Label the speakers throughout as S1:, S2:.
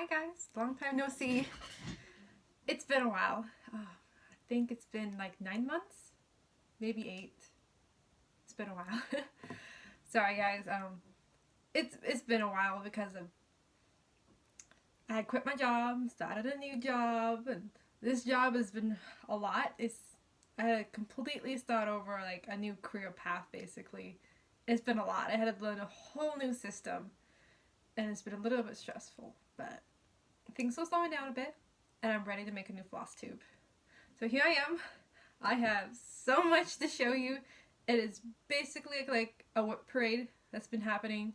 S1: Hi guys, long time no see. It's been a while. I think it's been like 9 months, maybe 8. It's been a while. Sorry guys. It's been a while because of I had quit my job, started a new job, and this job has been a lot. I had to completely start over, like a new career path basically. It's been a lot. I had to learn a whole new system, and it's been a little bit stressful, but things are slowing down a bit, and I'm ready to make a new floss tube. So here I am. I have so much to show you. It is basically like a WIP parade that's been happening.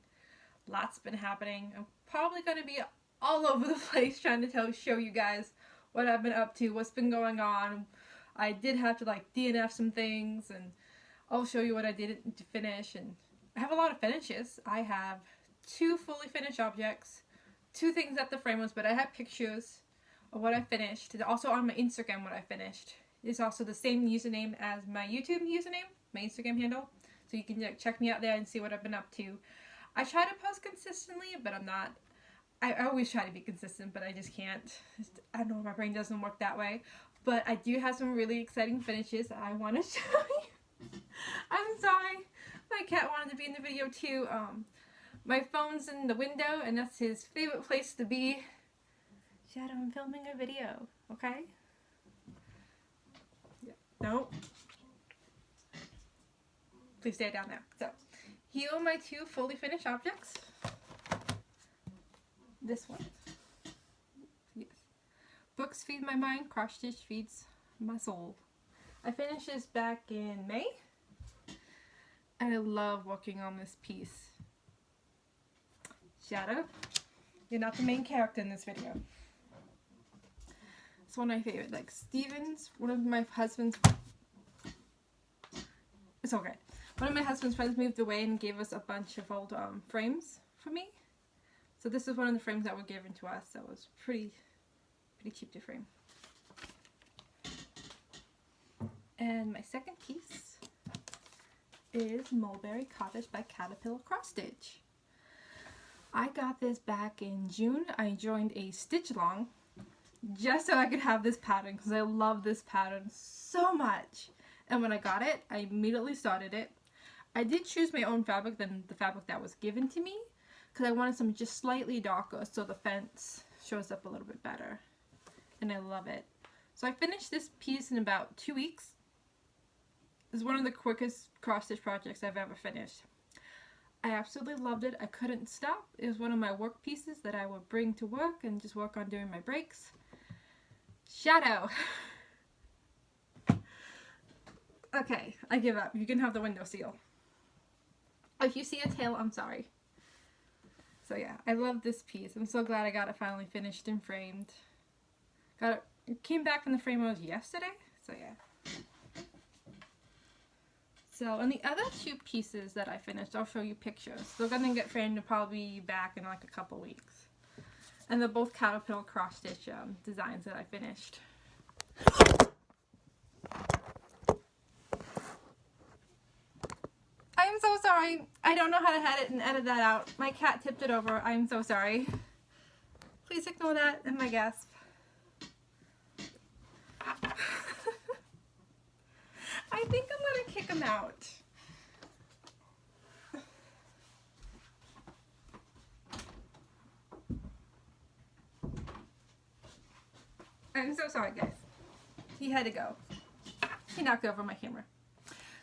S1: Lots been happening. I'm probably going to be all over the place trying to show you guys what I've been up to, what's been going on. I did have to like DNF some things, and I'll show you what I did to finish. And I have a lot of finishes. I have 2 fully finished objects, 2 things at the frame was, but I have pictures of what I finished. It's also on my Instagram what I finished. It's also the same username as my YouTube username, my Instagram handle. So you can check me out there and see what I've been up to. I try to post consistently, but I'm not. I always try to be consistent, but I just can't. I don't know, my brain doesn't work that way. But I do have some really exciting finishes I want to show you. I'm sorry. My cat wanted to be in the video too. My phone's in the window, and that's his favorite place to be. Shadow, I'm filming a video, okay? Yeah. No. Please stay down there. So, here are my 2 fully finished objects. This one. Yes. Books feed my mind, cross stitch feeds my soul. I finished this back in May. And I love working on this piece. Shadow, you're not the main character in this video. It's one of my favorite. Like Steven's, one of my husband's. It's okay. One of my husband's friends moved away and gave us a bunch of old frames for me. So this is one of the frames that were given to us. So it was pretty cheap to frame. And my second piece is Mulberry Cottage by Caterpillar Cross Stitch. I got this back in June. I joined a stitch along just so I could have this pattern because I love this pattern so much. And when I got it, I immediately started it. I did choose my own fabric than the fabric that was given to me because I wanted something just slightly darker so the fence shows up a little bit better. And I love it. So I finished this piece in about 2 weeks. It's one of the quickest cross stitch projects I've ever finished. I absolutely loved it. I couldn't stop. It was one of my work pieces that I would bring to work and just work on during my breaks. Shadow. Okay, I give up. You can have the window seal. If you see a tail, I'm sorry. So yeah, I love this piece. I'm so glad I got it finally finished and framed. It came back from the frame yesterday. So yeah. So, and the other 2 pieces that I finished, I'll show you pictures. They're going to get framed and probably be back in like a couple weeks. And they're both Caterpillar cross stitch designs that I finished. I'm so sorry. I don't know how to edit that out. My cat tipped it over. I'm so sorry. Please ignore that and my gasp. I think I'm going to kick him out. I'm so sorry, guys. He had to go. He knocked over my camera.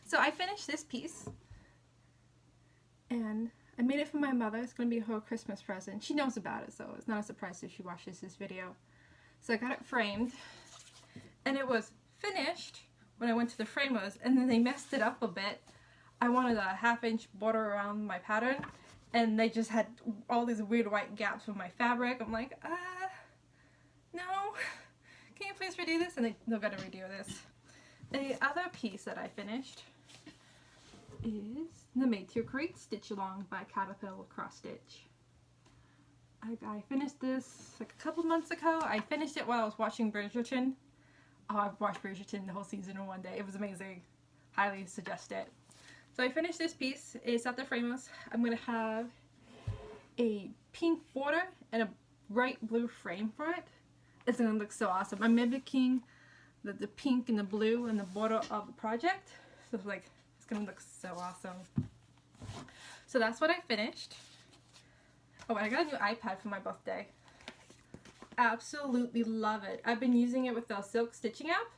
S1: So I finished this piece. And I made it for my mother. It's going to be her Christmas present. She knows about it, so it's not a surprise if she watches this video. So I got it framed. And it was finished when I went to the framers, and then they messed it up a bit. I wanted a 1/2-inch border around my pattern, and they just had all these weird white gaps with my fabric. I'm like, no, can you please redo this? And they're gonna redo this. And the other piece that I finished is the Made to Create Stitch Along by Caterpillar Cross Stitch. I finished this like a couple months ago. I finished it while I was watching Bridgerton. Oh, I've watched Bridgerton the whole season in one day. It was amazing. Highly suggest it. So I finished this piece. It's at the framers. I'm going to have a pink border and a bright blue frame for it. It's gonna look so awesome. I'm mimicking the pink and the blue and the border of the project. So like, it's gonna look so awesome. So that's what I finished. Oh, and I got a new iPad for my birthday. Absolutely love it. I've been using it with the silk stitching app,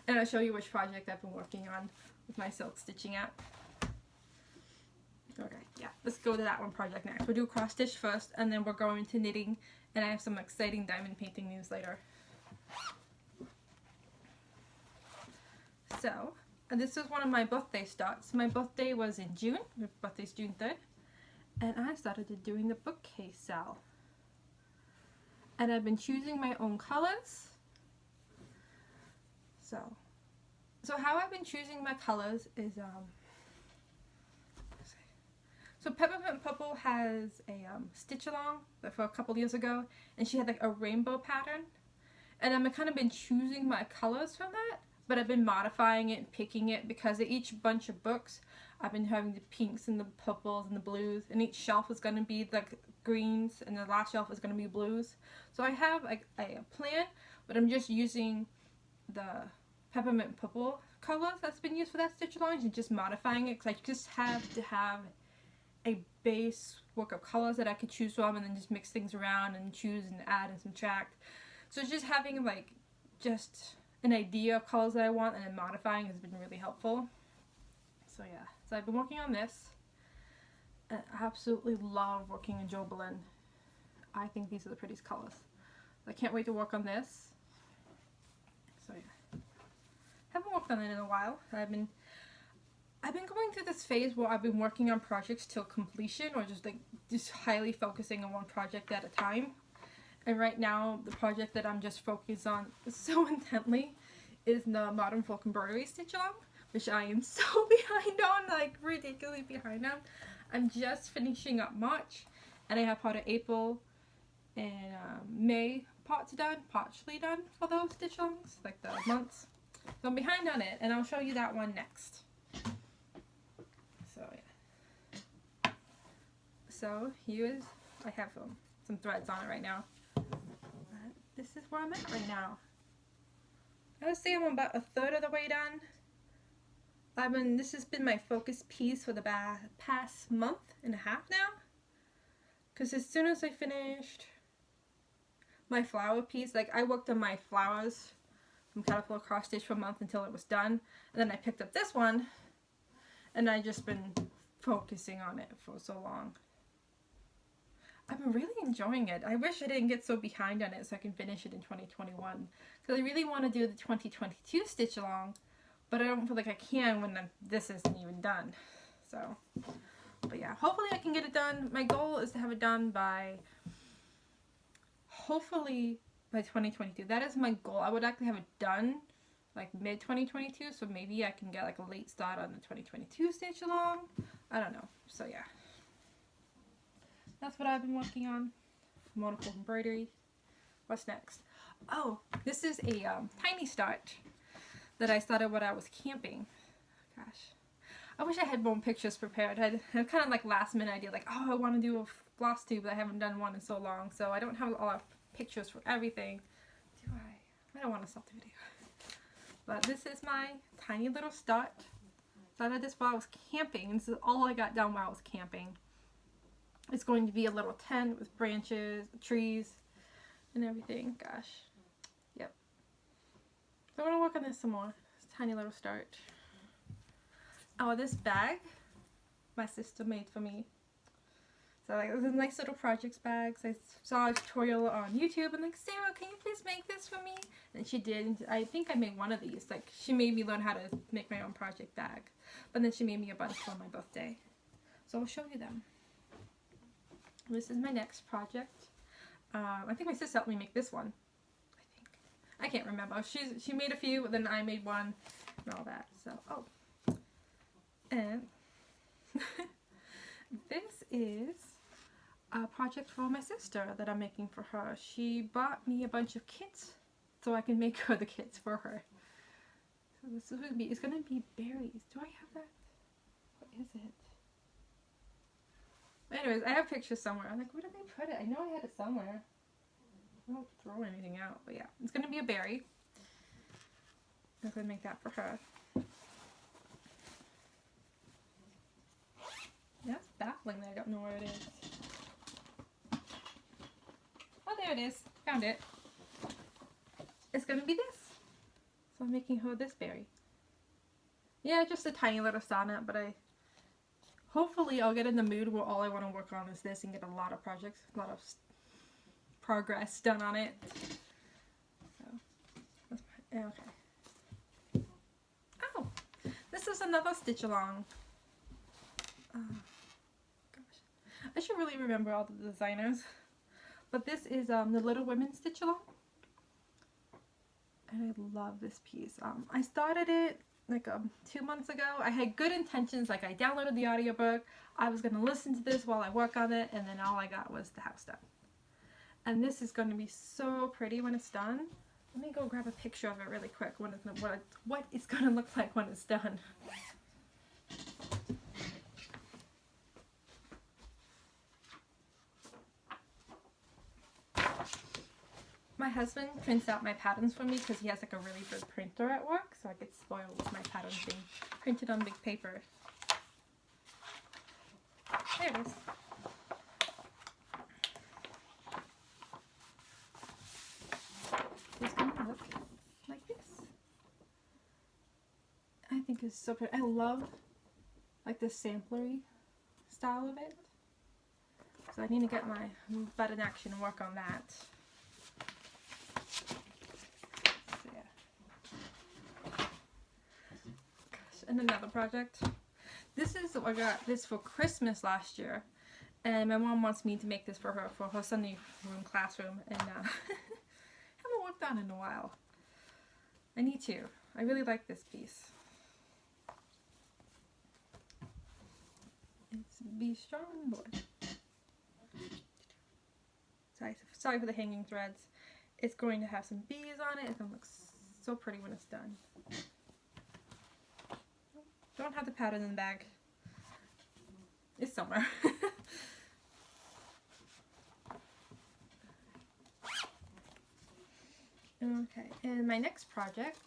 S1: and I'll show you which project I've been working on with my silk stitching app. Okay, yeah, let's go to that one project next. We'll do cross stitch first, and then we're going to knitting, and I have some exciting diamond painting news later. So, and this is one of my birthday starts. My birthday was in June. My birthday's June 3rd. And I started doing the bookcase sale. And I've been choosing my own colors. So how I've been choosing my colors is, so Peppermint Purple has a stitch along for a couple years ago, and she had like a rainbow pattern. And I've kind of been choosing my colors from that, but I've been modifying it and picking it because at each bunch of books, I've been having the pinks and the purples and the blues, and each shelf is going to be like greens, and the last shelf is going to be blues. So I have like a plan, but I'm just using the Peppermint Purple colors that's been used for that stitch along and just modifying it, because I just have to have a base work of colors that I could choose from, and then just mix things around and choose and add and subtract. So just having like just an idea of colors that I want and then modifying has been really helpful. So yeah, so I've been working on this, and I absolutely love working in Jobelan. I think these are the prettiest colors. I can't wait to work on this. So yeah, haven't worked on it in a while. I've been going through this phase where I've been working on projects till completion, or just highly focusing on one project at a time. And right now, the project that I'm just focused on so intently is the Modern Folk Embroidery Stitch Along, which I am so behind on, like ridiculously behind on. I'm just finishing up March, and I have part of April and May partially done for those stitch alongs, like the months. So I'm behind on it, and I'll show you that one next. So yeah. So here's, I have some threads on it right now. This is where I'm at right now. I would say I'm about a third of the way done. This has been my focus piece for the past month and a half now. Because as soon as I finished my flower piece, like I worked on my flowers from Caterpillar cross stitch for a month until it was done. And then I picked up this one, and I've just been focusing on it for so long. I've been really enjoying it. I wish I didn't get so behind on it so I can finish it in 2021. Because I really want to do the 2022 stitch along, but I don't feel like I can when this isn't even done. So, but yeah, hopefully I can get it done. My goal is to have it done by, hopefully by 2022. That is my goal. I would actually have it done like mid 2022, so maybe I can get like a late start on the 2022 stitch along. I don't know. So yeah. That's what I've been working on. Modern Folk Embroidery. What's next? Oh, this is a tiny start that I started when I was camping. Gosh. I wish I had more pictures prepared. I had kind of like last minute idea, like, oh, I want to do a floss tube, but I haven't done one in so long, so I don't have a lot of pictures for everything. Do I? I don't want to stop the video. But this is my tiny little start. Started this while I was camping, and this is all I got done while I was camping. It's going to be a little tent with branches, trees, and everything. Gosh. Yep. So I'm going to work on this some more. It's a tiny little start. Oh, this bag my sister made for me. So like, this is nice little projects bags. I saw a tutorial on YouTube and like, Sarah, can you please make this for me? And she did. I think I made one of these. Like, she made me learn how to make my own project bag. But then she made me a bunch for my birthday. So I'll show you them. This is my next project. I think my sister helped me make this one. I can't remember. She made a few, then I made one, and all that. So, oh. And this is a project for my sister that I'm making for her. She bought me a bunch of kits so I can make her the kits for her. So this is gonna be, it's gonna be berries. Do I have that? What is it? Anyways, I have pictures somewhere. I'm like, where did they put it? I know I had it somewhere. I won't throw anything out, but yeah, it's gonna be a berry. I'm gonna make that for her. That's baffling that I don't know where it is. Oh, there it is. Found it. It's gonna be this. So I'm making her this berry. Yeah, just a tiny little sonnet, but hopefully I'll get in the mood where all I want to work on is this and get a lot of projects, a lot of progress done on it. So, okay. Oh, this is another stitch along. Oh, gosh. I should really remember all the designers. But this is the Little Women stitch along. And I love this piece. I started it like 2 months ago. I had good intentions, like I downloaded the audiobook, I was going to listen to this while I work on it, and then all I got was the house done. And this is going to be so pretty when it's done. Let me go grab a picture of it really quick, what it's going to look like when it's done. My husband prints out my patterns for me because he has like a really good printer at work, so I get spoiled with my patterns being printed on big paper. There it is. It's going to look like this. I think it's so pretty. I love like the samplery style of it. So I need to get my butt in action and work on that. And another project. This is, I got this for Christmas last year, and my mom wants me to make this for her Sunday room classroom, and haven't worked on it in a while. I need to. I really like this piece. It's Be Strong Boy. Sorry for the hanging threads. It's going to have some bees on it. It's going to look so pretty when it's done. Don't have the pattern in the bag. It's somewhere. Okay, and my next project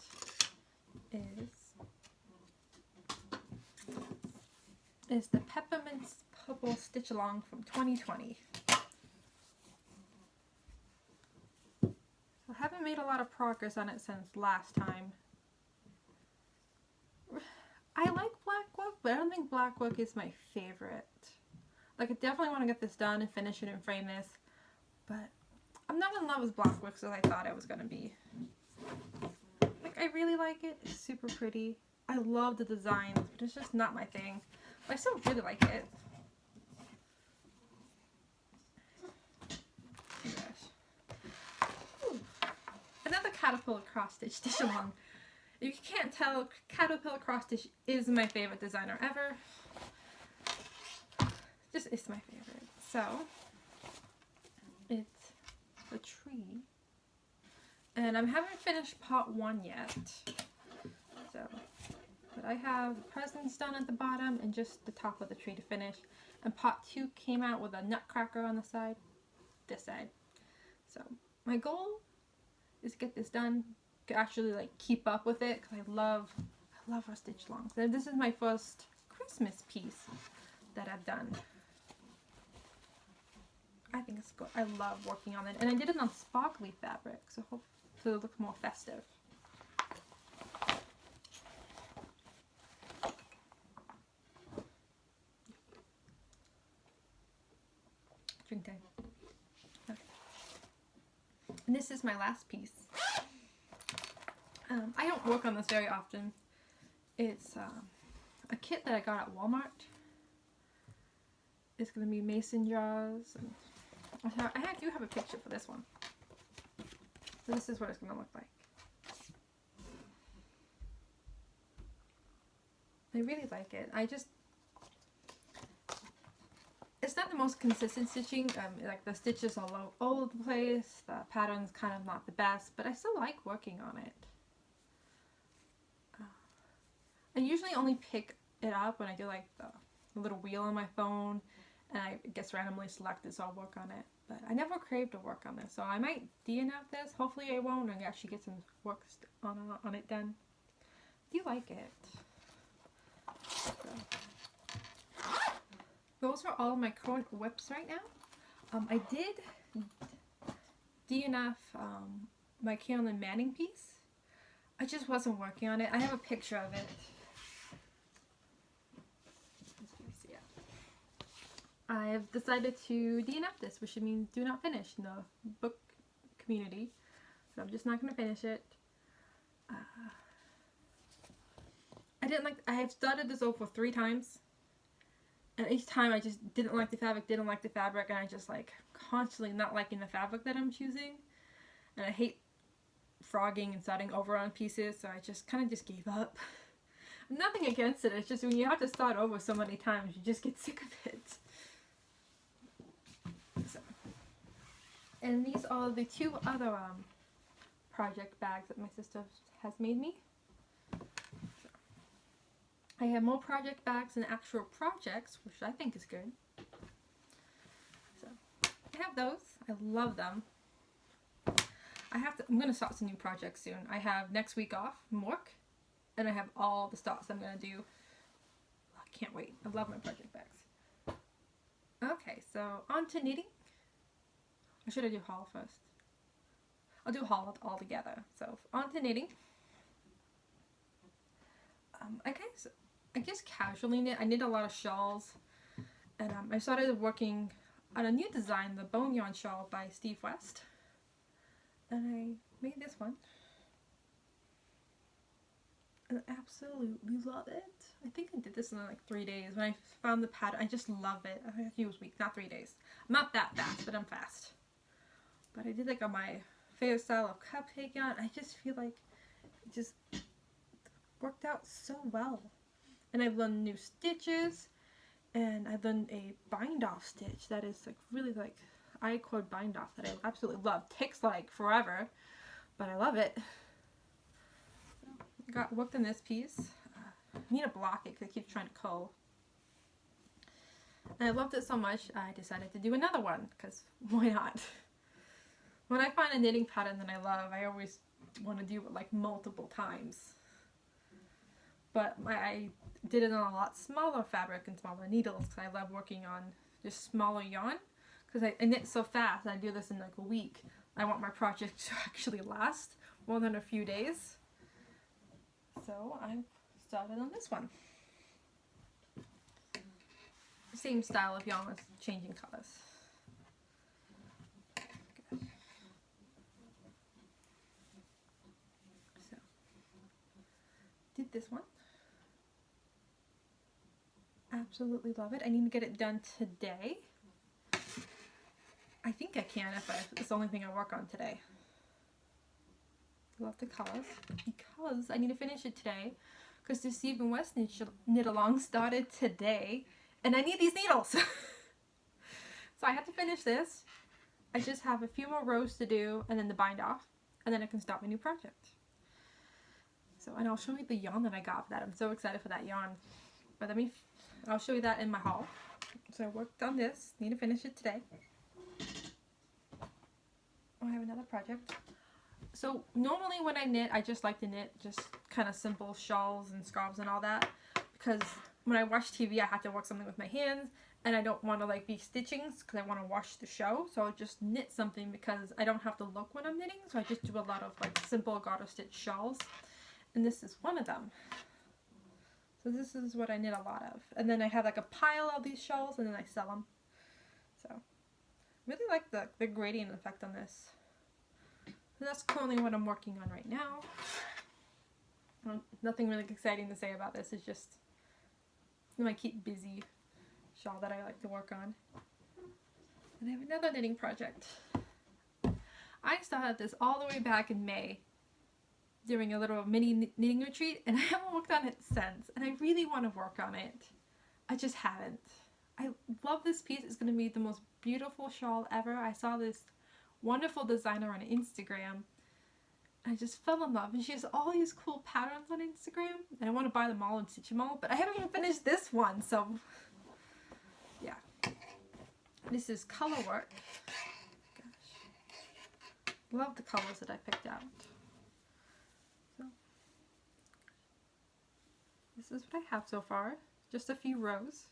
S1: is the Peppermint Purple Stitch Along from 2020. So I haven't made a lot of progress on it since last time. I like black work, but I don't think black work is my favorite. Like, I definitely want to get this done and finish it and frame this, but I'm not in love with black work as I thought I was going to be. Like, I really like it. It's super pretty. I love the designs, but it's just not my thing. But I still really like it. Oh gosh. Ooh. Another caterpillar cross stitch along. If you can't tell, Caterpillar Cross Stitch is my favorite designer ever. Just is my favorite. So, it's a tree. And I haven't finished part 1 yet. So, but I have the presents done at the bottom and just the top of the tree to finish. And part 2 came out with a nutcracker on the side. This side. So, my goal is to get this done. Actually like keep up with it because I love our stitch alongs. So this is my first Christmas piece that I've done. I think it's good. I love working on it, and I did it on sparkly fabric, so hope to look more festive. Drink time. Okay. And this is my last piece. I don't work on this very often. It's a kit that I got at Walmart. It's going to be mason jars. And I do have a picture for this one. So this is what it's going to look like. I really like it. It's not the most consistent stitching. Like the stitches all over the place. The pattern's kind of not the best, but I still like working on it. I usually only pick it up when I do like the little wheel on my phone, and I just randomly select it, so I'll work on it. But I never craved to work on this, so I might DNF this. Hopefully I won't, and actually get some work on it done. Do you like it? So, those are all my current WIPs right now. I did DNF my Carolyn Manning piece. I just wasn't working on it. I have a picture of it. I have decided to DNF this, which means do not finish in the book community. So I'm just not going to finish it. I have started this over 3 times. And each time I just didn't like the fabric, and I just like constantly not liking the fabric that I'm choosing. And I hate frogging and starting over on pieces, so I just kind of just gave up. Nothing against it, it's just when you have to start over so many times, you just get sick of it. So, and these are the 2 other project bags that my sister has made me. So, I have more project bags than actual projects, which I think is good. So I have those. I love them. I'm going to start some new projects soon. I have next week off from work, and I have all the starts I'm going to do. I can't wait. I love my project bags. Okay, so on to knitting. Or should I do haul first? I'll do haul all together. So on to knitting. I guess casually knit. I knit a lot of shawls, and I started working on a new design, the Bone Yarn shawl by Steve West, and I made this one. And I absolutely love it. I think I did this in like 3 days. When I found the pattern, I just love it. I think it was a week, not 3 days. I'm not that fast, but I'm fast. But I did like on my favorite style of cupcake yarn. I just feel like it just worked out so well. And I've learned new stitches, and I've learned a bind off stitch that is like really like I-cord bind off that I absolutely love. Takes like forever, but I love it. Got worked on this piece. I need to block it because it keeps trying to curl. And I loved it so much, I decided to do another one, because why not? When I find a knitting pattern that I love, I always want to do it like multiple times. But I did it on a lot smaller fabric and smaller needles, because I love working on just smaller yarn. Because I knit so fast, I do this in like a week. I want my project to actually last more than a few days. So I started on this one. Same style of yarn with changing colors. Good. So did this one. Absolutely love it. I need to get it done today. I think I can if it's the only thing I work on today. Love the colors, because I need to finish it today, because the Steve West knit along started today, and I need these needles. So I have to finish this. I just have a few more rows to do, and then the bind off, and then I can start my new project. So, and I'll show you the yarn that I got for that. I'm so excited for that yarn. But I'll show you that in my haul. So I worked on this, need to finish it today. I have another project. So normally when I knit, I just like to knit just kind of simple shawls and scarves and all that, because when I watch TV, I have to work something with my hands, and I don't want to like be stitching because I want to watch the show. So I'll just knit something because I don't have to look when I'm knitting. So I just do a lot of like simple garter stitch shawls, and this is one of them. So this is what I knit a lot of, and then I have like a pile of these shawls, and then I sell them. So really like the gradient effect on this. So that's currently what I'm working on right now. Nothing really exciting to say about this. It's just my keep busy shawl that I like to work on. And I have another knitting project. I started this all the way back in May during a little mini knitting retreat, and I haven't worked on it since. And I really want to work on it. I just haven't. I love this piece. It's going to be the most beautiful shawl ever. I saw this wonderful designer on Instagram. I just fell in love, and she has all these cool patterns on Instagram, and I want to buy them all and stitch them all, but I haven't even finished this one, so yeah. This is color work, love the colors that I picked out. So this is what I have so far. Just a few rows.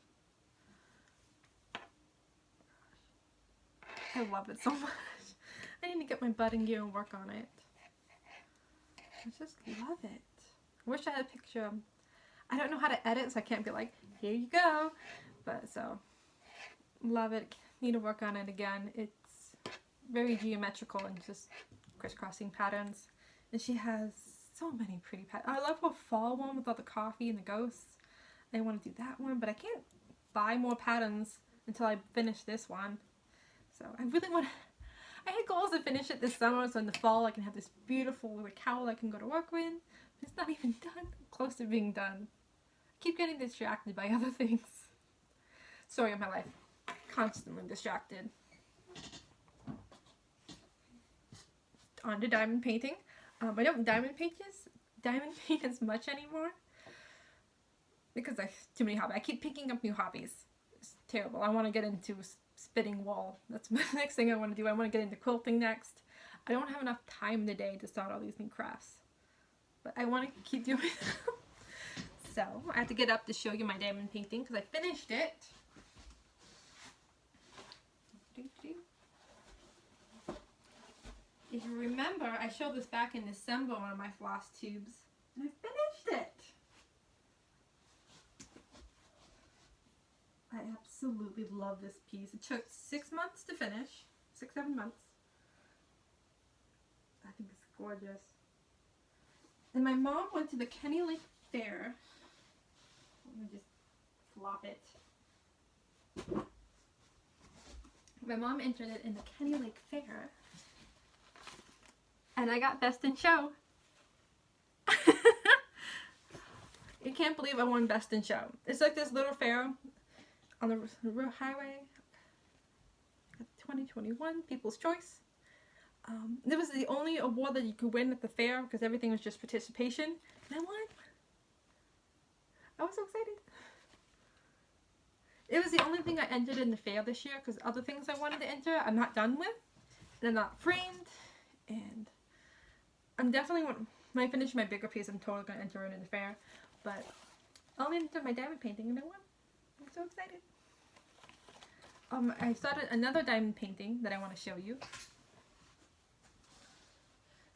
S1: I love it so much. I need to get my budding gear and work on it. I just love it. I wish I had a picture. I don't know how to edit, so I can't be like, here you go. But so, love it. Need to work on it again. It's very geometrical and just crisscrossing patterns. And she has so many pretty patterns. I love her fall one with all the coffee and the ghosts. I want to do that one, but I can't buy more patterns until I finish this one. So I really want to, I had goals to finish it this summer, so in the fall I can have this beautiful cowl I can go to work with. But it's not even done. I'm close to being done. I keep getting distracted by other things. Story of my life. Constantly distracted. On to diamond painting. I don't diamond paint as much anymore because I have too many hobbies. I keep picking up new hobbies. It's terrible. I want to get into spinning wool. That's the next thing I want to do. I want to get into quilting next. I don't have enough time in the day to start all these new crafts, but I want to keep doing them. So I have to get up to show you my diamond painting because I finished it. If you remember, I showed this back in December on my floss tubes, and I finished it. I absolutely love this piece. It took 6 months to finish, 6-7 months. I think it's gorgeous. And my mom went to the Kenny Lake Fair. Let me just flop it. My mom entered it in the Kenny Lake Fair. And I got Best in Show. I can't believe I won Best in Show. It's like this little fair on the highway. 2021 People's Choice. It was the only award that you could win at the fair because everything was just participation. And I won. I was so excited. It was the only thing I entered in the fair this year because other things I wanted to enter I'm not done with. They're not framed. And I'm definitely, when I finish my bigger piece, I'm totally going to enter it in the fair. But I'll enter my diamond painting and I won. I'm so excited. I started another diamond painting that I want to show you.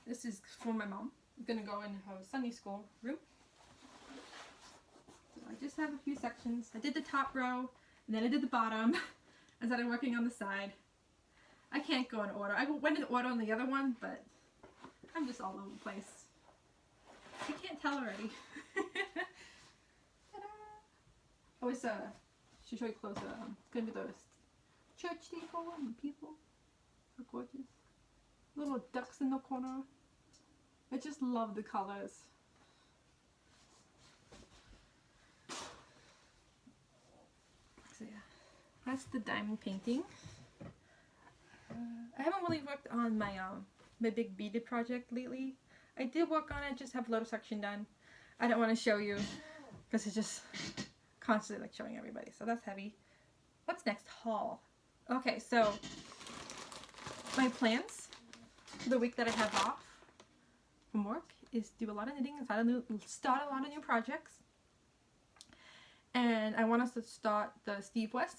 S1: This is for my mom. I'm going to go in her Sunday school room. So I just have a few sections. I did the top row, and then I did the bottom. I started working on the side. I can't go in order. I went in order on the other one, but I'm just all over the place. You can't tell already. Oh, it's should show you closer. It's gonna be the church steeple and the people. So gorgeous. Little ducks in the corner. I just love the colors. So yeah, that's the diamond painting. I haven't really worked on my my big beaded project lately. I did work on it, just have a little section done. I don't want to show you because it's just constantly like showing everybody. So that's heavy. What's next? Haul. Okay, so my plans for the week that I have off from work is do a lot of knitting and start a lot of new projects. And I want us to start the Steve West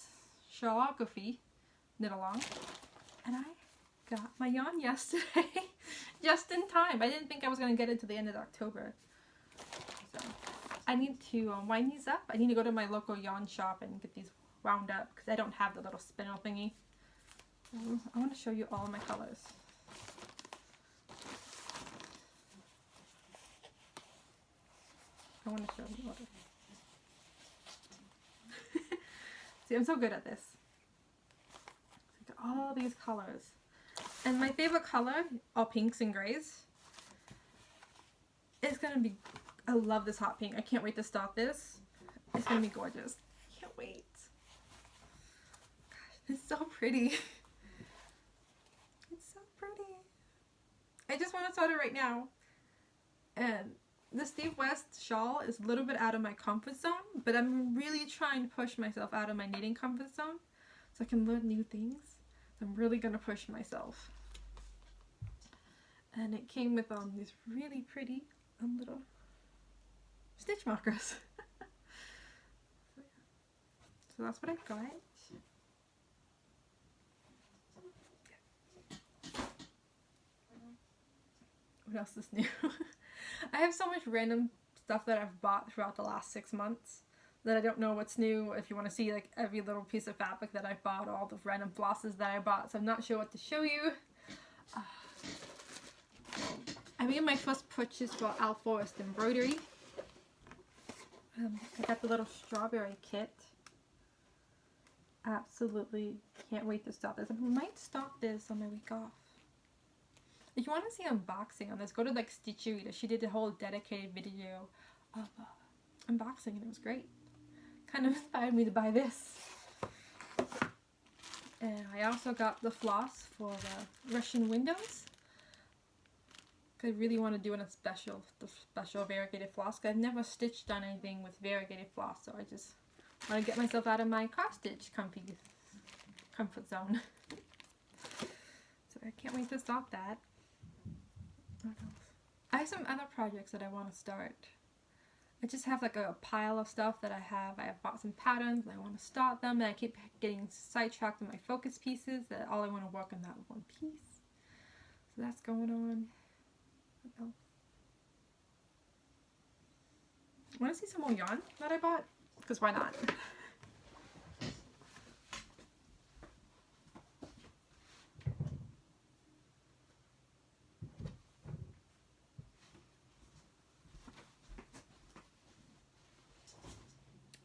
S1: Shawlography knit along. And I got my yarn yesterday, just in time. I didn't think I was going to get it to the end of October. So I need to wind these up. I need to go to my local yarn shop and get these wound up because I don't have the little spindle thingy. I want to show you all of my colors. I want to show you all of See, I'm so good at this. All these colors. And my favorite color, all pinks and grays. It's gonna be, I love this hot pink. I can't wait to start this. It's gonna be gorgeous. Can't wait. Gosh, it's so pretty. It's so pretty. I just want to start it right now. And the Steve West shawl is a little bit out of my comfort zone, but I'm really trying to push myself out of my knitting comfort zone so I can learn new things. I'm really going to push myself. And it came with these really pretty little stitch markers. So that's what I got. What else is new? I have so much random stuff that I've bought throughout the last 6 months that I don't know what's new. If you want to see like every little piece of fabric that I bought, all the random flosses that I bought, so I'm not sure what to show you. I made my first purchase for Al Forest embroidery. I got the little strawberry kit. Absolutely can't wait to start this. I might start this on my week off. If you want to see unboxing on this, go to like Stitcherita. She did a whole dedicated video of unboxing and it was great. Kind of inspired me to buy this. And I also got the floss for the Russian windows. I really want to do the special variegated floss. I've never stitched on anything with variegated floss, so I just want to get myself out of my cross stitch comfort zone. So I can't wait to start that. What else? I have some other projects that I want to start. I just have like a pile of stuff that I have. I have bought some patterns and I want to start them, and I keep getting sidetracked in my focus pieces that all I want to work on that one piece. So that's going on. What else? Want to see some more yarn that I bought? Because why not?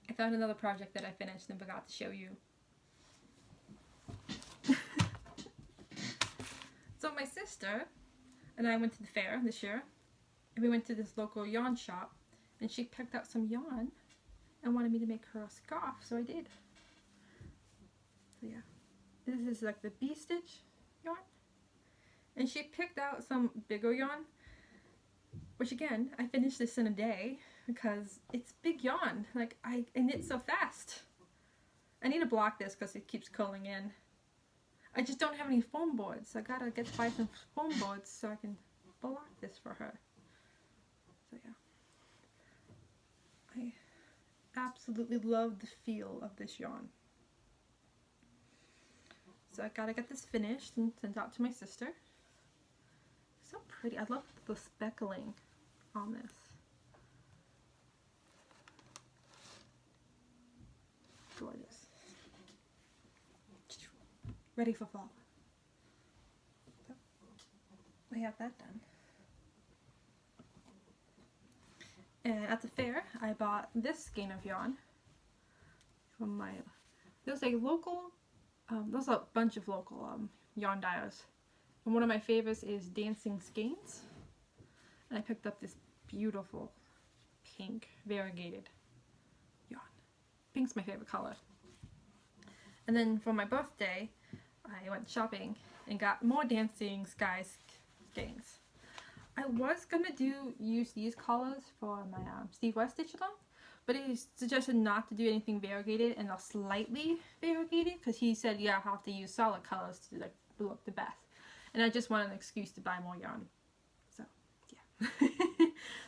S1: I found another project that I finished and forgot to show you. So my sister and I went to the fair this year, and we went to this local yarn shop, and she picked out some yarn and wanted me to make her a scarf, so I did. So yeah, this is like the bee stitch yarn, and she picked out some bigger yarn, which again, I finished this in a day because it's big yarn. Like I knit so fast. I need to block this because it keeps curling in. I just don't have any foam boards, so I gotta get to buy some foam boards so I can block this for her. So yeah, I absolutely love the feel of this yarn. So I gotta get this finished and sent out to my sister. So pretty. I love the speckling on this. Gorgeous. Ready for fall. So we have that done. And at the fair, I bought this skein of yarn from there's a bunch of local yarn dyers. And one of my favorites is Dancing Skeins. And I picked up this beautiful pink variegated yarn. Pink's my favorite color. And then for my birthday, I went shopping and got more Dancing Skies skeins. I was gonna use these colors for my Steve West stitch along, but he suggested not to do anything variegated and slightly variegated because he said, yeah, I have to use solid colors to like look the best. And I just wanted an excuse to buy more yarn. So yeah.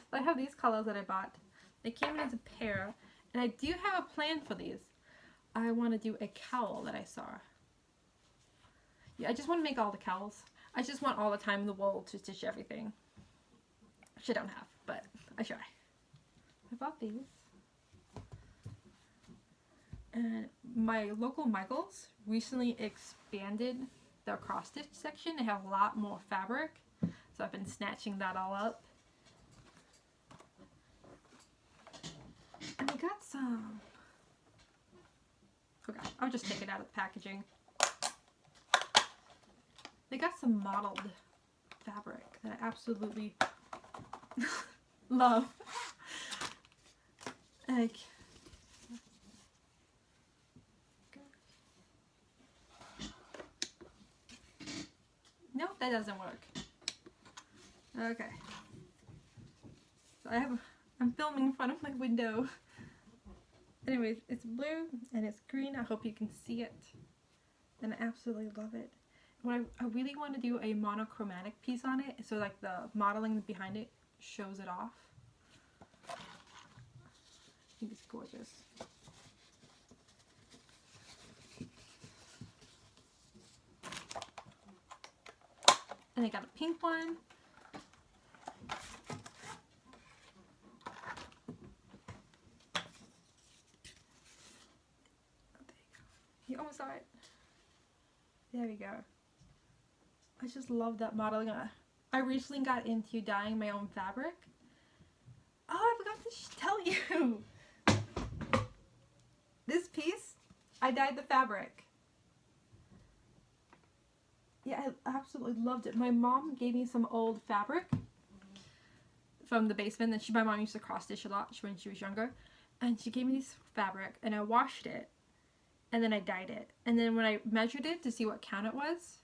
S1: So I have these colors that I bought. They came in as a pair, and I do have a plan for these. I want to do a cowl that I saw. Yeah, I just want to make all the cowls. I just want all the time in the world to stitch everything. Which I don't have, but I try. I bought these. And my local Michaels recently expanded their cross stitch section. They have a lot more fabric, so I've been snatching that all up. And I got some. Okay, I'll just take it out of the packaging. They got some mottled fabric that I absolutely love. Like, nope, that doesn't work. Okay. So I'm filming in front of my window. Anyways, it's blue and it's green. I hope you can see it. And I absolutely love it. what I really want to do a monochromatic piece on it, so like the modeling behind it shows it off. I think it's gorgeous. And I got a pink one. You almost saw it. There we go. I just love that modeling. I recently got into dyeing my own fabric. Oh, I forgot to tell you. This piece, I dyed the fabric. Yeah, I absolutely loved it. My mom gave me some old fabric from the basement that my mom used to cross stitch a lot when she was younger. And she gave me this fabric and I washed it. And then I dyed it. And then when I measured it to see what count it was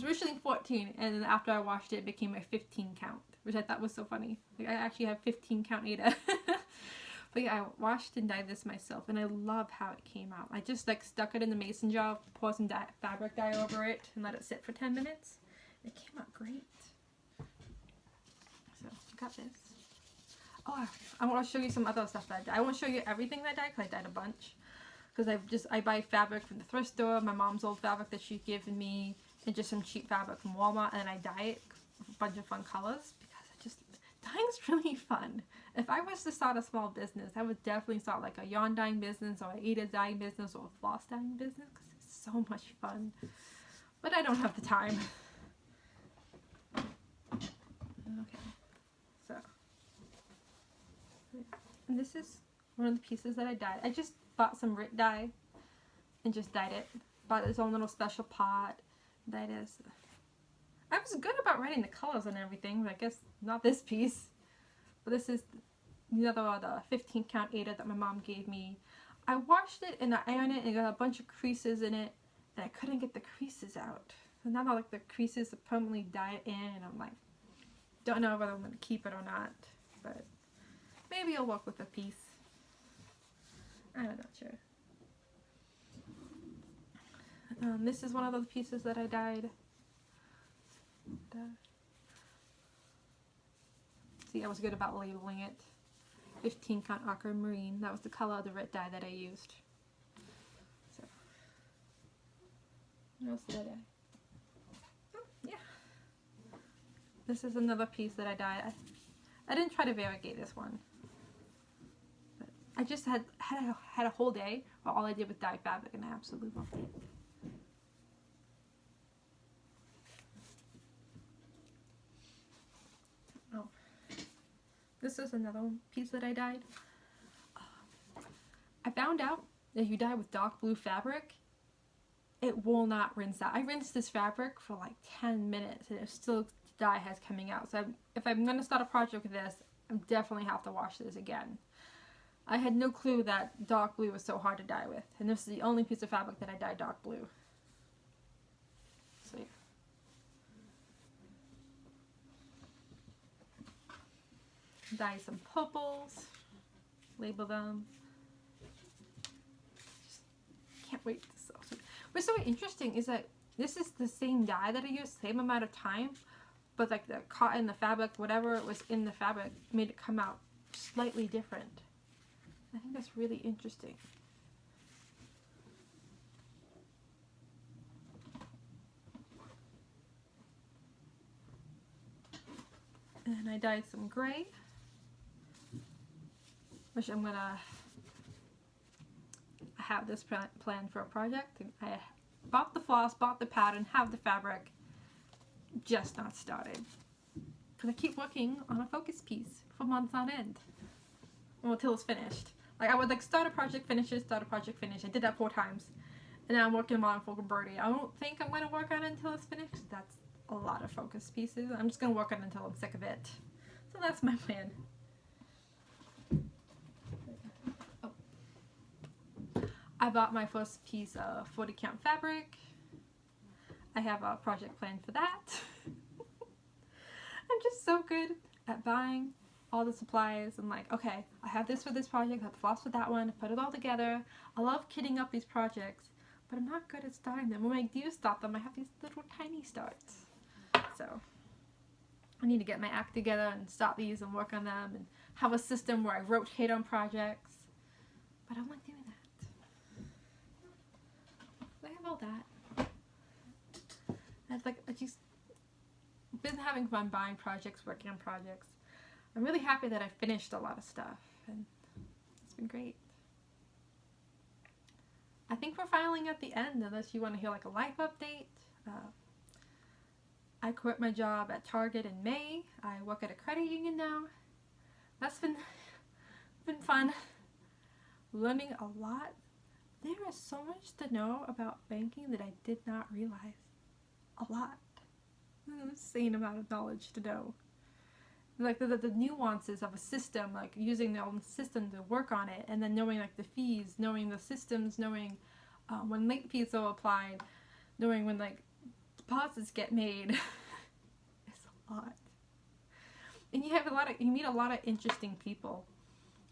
S1: originally 14. And then after I washed it, it became a 15 count, which I thought was so funny. Like, I actually have 15 count Ada. But yeah, I washed and dyed this myself, and I love how it came out. I just like stuck it in the mason jar, poured some fabric dye over it, and let it sit for 10 minutes. It came out great. So I got this. Oh, I want to show you some other stuff that I dyed. I won't show you everything that I dyed because I dyed a bunch. Because I buy fabric from the thrift store, my mom's old fabric that she's given me, and just some cheap fabric from Walmart, and I dye it with a bunch of fun colors because dyeing's really fun. If I was to start a small business, I would definitely start like a yarn dyeing business or an Ada dyeing business or a floss dyeing business because it's so much fun. But I don't have the time. Okay, so and this is one of the pieces that I dyed. I just bought some RIT dye and just dyed it. Bought its own little special pot. That is. I was good about writing the colors and everything, but I guess not this piece. But this is the 15 count Ada that my mom gave me. I washed it and I ironed it and got a bunch of creases in it, and I couldn't get the creases out. So now like the creases are permanently dyed in, and I'm like, don't know whether I'm going to keep it or not, but maybe I'll work with a piece. I'm not sure. This is one of those pieces that I dyed. See, I was good about labeling it. 15 count aquamarine. That was the color of the RIT dye that I used. So, what else did I dye? Oh, yeah. This is another piece that I dyed. I didn't try to variegate this one. But I just had a whole day where all I did was dye fabric, and I absolutely loved it. This is another piece that I dyed. I found out that if you dye with dark blue fabric, it will not rinse out. I rinsed this fabric for like 10 minutes and it still dye has coming out. So if I'm going to start a project with this, I definitely have to wash this again. I had no clue that dark blue was so hard to dye with. And this is the only piece of fabric that I dyed dark blue. So yeah. Dye some purples, label them. Just can't wait to sell. What's so interesting is that this is the same dye that I used, same amount of time, but like the cotton, the fabric, whatever was in the fabric made it come out slightly different. I think that's really interesting. And I dyed some gray, which I'm gonna have this plan for a project. I bought the floss, bought the pattern, have the fabric, just not started. Because I keep working on a focus piece for months on end. Well, until it's finished. Like I would like start a project, finish it, start a project, finish. I did that 4 times. And now I'm working on Full Birdie. I don't think I'm going to work on it until it's finished. That's a lot of focus pieces. I'm just going to work on it until I'm sick of it. So that's my plan. I bought my first piece of 40 count fabric. I have a project plan for that. I'm just so good at buying all the supplies. I'm like, okay, I have this for this project, I have the floss for that one, put it all together. I love kitting up these projects, but I'm not good at starting them. When I do start them, I have these little tiny starts. So I need to get my act together and start these and work on them and have a system where I rotate on projects. But I'm not doing that. I have all that. I just been having fun buying projects, working on projects. I'm really happy that I finished a lot of stuff, and it's been great. I think we're finally at the end, unless you want to hear like a life update. I quit my job at Target in May. I work at a credit union now. That's been fun. Learning a lot. There is so much to know about banking that I did not realize. A lot. An insane amount of knowledge to know. Like the nuances of a system, like using the own system to work on it, and then knowing like the fees, knowing the systems, knowing when late fees are applied, knowing when like deposits get made. It's a lot. And you meet a lot of interesting people,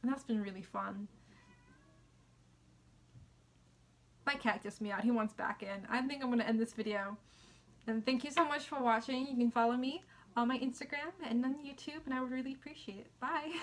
S1: and that's been really fun. My cat just meowed. He wants back in. I think I'm going to end this video. And thank you so much for watching. You can follow me on my Instagram and on YouTube, and I would really appreciate it. Bye!